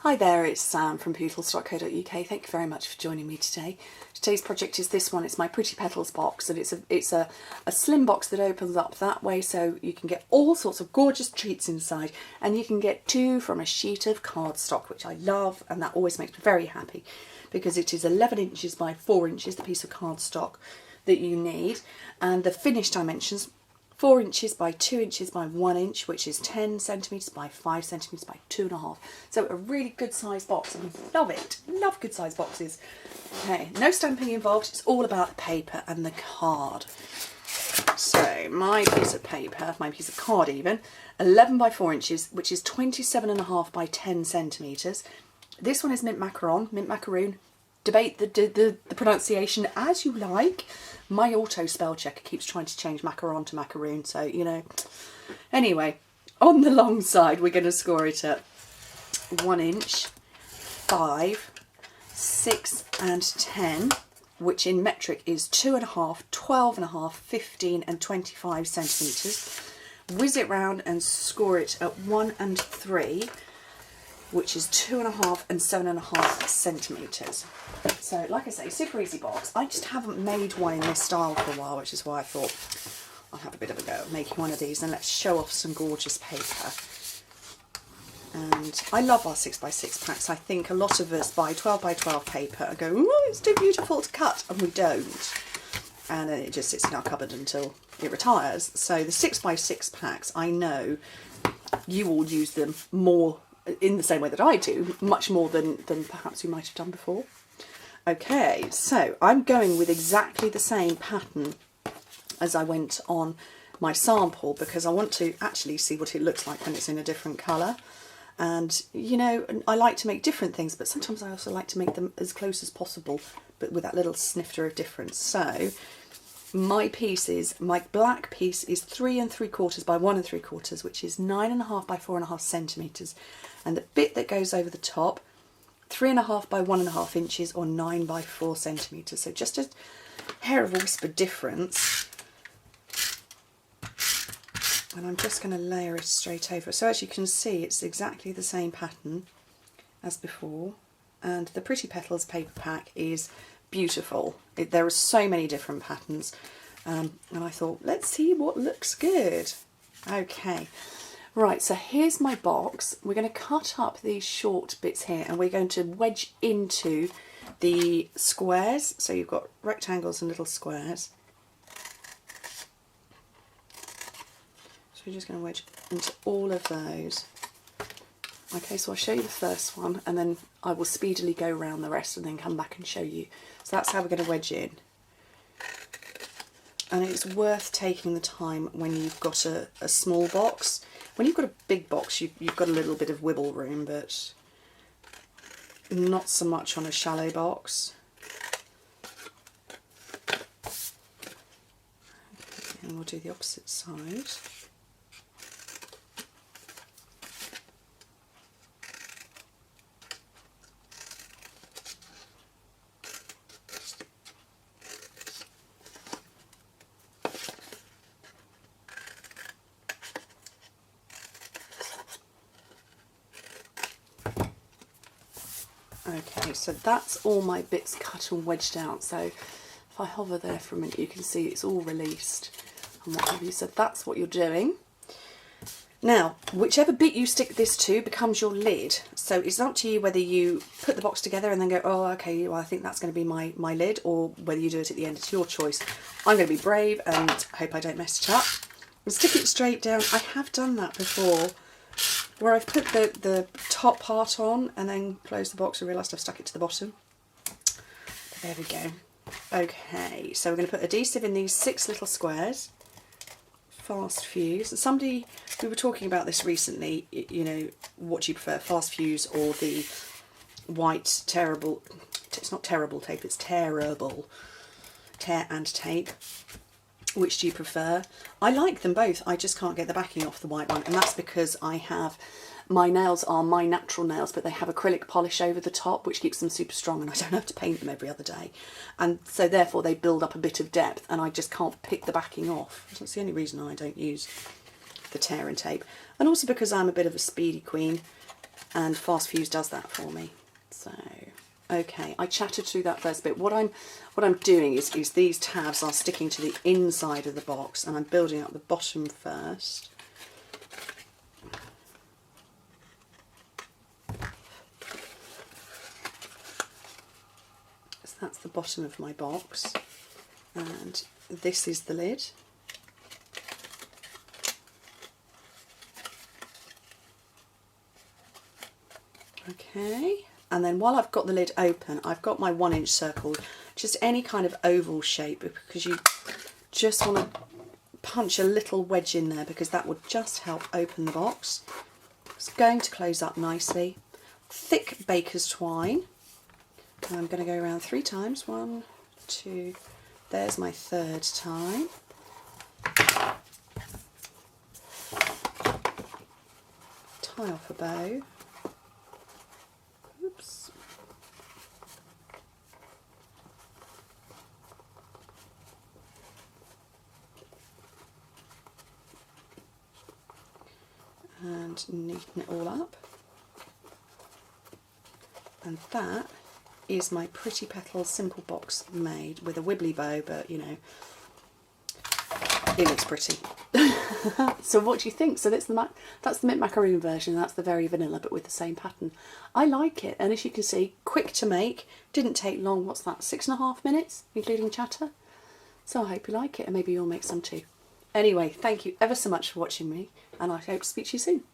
Hi there, it's Sam from Pootles.co.uk. Thank you very much for joining me today. Today's project is this one. It's my Pretty Petals box, and it's a slim box that opens up that way, so you can get all sorts of gorgeous treats inside, and you can get two from a sheet of cardstock, which I love, and that always makes me very happy because it is 11 inches by 4 inches, the piece of cardstock that you need, and the finished dimensions 4 inches by 2 inches by 1 inch, which is 10 centimetres by 5 centimetres by 2.5. So a really good size box, and I love it. Love good size boxes. Okay, no stamping involved. It's all about the paper and the card. So my piece of paper, my piece of card even, 11 by 4 inches, which is 27.5 by 10 centimetres. This one is mint macaroon. Debate the pronunciation as you like. My auto spell checker keeps trying to change macaron to macaroon, so you know. Anyway, on the long side we're going to score it at 1 inch, 5, 6 and 10, which in metric is 2.5, 12.5, 15 and 25 centimetres. Whiz it round and score it at 1 and 3, which is 2.5 and 7.5 centimetres. So, like I say, super easy box. I just haven't made one in this style for a while, which is why I thought I'll have a bit of a go at making one of these, and let's show off some gorgeous paper. And I love our 6x6 packs. I think a lot of us buy 12x12 paper and go, oh, it's too beautiful to cut, and we don't. And then it just sits in our cupboard until it retires. So the 6x6 packs, I know you all use them more in the same way that I do, much more than perhaps you might have done before. Okay, so I'm going with exactly the same pattern as I went on my sample because I want to actually see what it looks like when it's in a different colour. And, you know, I like to make different things, but sometimes I also like to make them as close as possible, but with that little snifter of difference. So my black piece is 3 3/4 by 1 3/4, which is 9.5 by 4.5 centimetres. And the bit that goes over the top, 3.5 by 1.5 inches or 9 by 4 centimetres. So just a hair of a whisper difference. And I'm just going to layer it straight over. So as you can see, it's exactly the same pattern as before. And the Pretty Petals paper pack is beautiful. There are so many different patterns. And I thought, let's see what looks good. Okay. Right, so here's my box. We're going to cut up these short bits here and we're going to wedge into the squares. So you've got rectangles and little squares. So we're just going to wedge into all of those. Okay, so I'll show you the first one and then I will speedily go around the rest and then come back and show you. So that's how we're going to wedge in. And it's worth taking the time when you've got a small box. When you've got a big box, you've got a little bit of wiggle room, but not so much on a shallow box. And we'll do the opposite side. Okay, so that's all my bits cut and wedged out. So if I hover there for a minute, you can see it's all released and what have you. So that's what you're doing. Now, whichever bit you stick this to becomes your lid. So it's up to you whether you put the box together and then go, oh, okay, well, I think that's going to be my lid, or whether you do it at the end. It's your choice. I'm going to be brave and hope I don't mess it up. And stick it straight down. I have done that before, where I've put the top part on and then closed the box and realised I've stuck it to the bottom. But there we go. Okay, so we're going to put adhesive in these 6 little squares. Fast fuse. Somebody, we were talking about this recently, you know, what do you prefer, fast fuse or the white terrible, it's not terrible tape, it's terrible, tear and tape. Which do you prefer? I like them both, I just can't get the backing off the white one, and that's because my nails are my natural nails, but they have acrylic polish over the top, which keeps them super strong, and I don't have to paint them every other day. And so therefore they build up a bit of depth, and I just can't pick the backing off. That's the only reason I don't use the tear and tape. And also because I'm a bit of a speedy queen, and Fast Fuse does that for me. So, okay, I chatted through that first bit. What I'm doing is these tabs are sticking to the inside of the box, and I'm building up the bottom first. So that's the bottom of my box, and this is the lid. Okay, and then while I've got the lid open, I've got my 1-inch circle, just any kind of oval shape, because you just want to punch a little wedge in there because that would just help open the box. It's going to close up nicely. Thick baker's twine. And I'm going to go around 3 times. 1, 2, there's my 3rd time. Tie off a bow. Oops. And neaten it all up. And that is my Pretty Petals simple box made with a wibbly bow, but you know, it looks pretty. So what do you think? So that's the mint macaroon version. That's the very vanilla, but with the same pattern. I like it, and as you can see, quick to make. Didn't take long. What's that? 6.5 minutes, including chatter. So I hope you like it, and maybe you'll make some too. Anyway, thank you ever so much for watching me, and I hope to speak to you soon.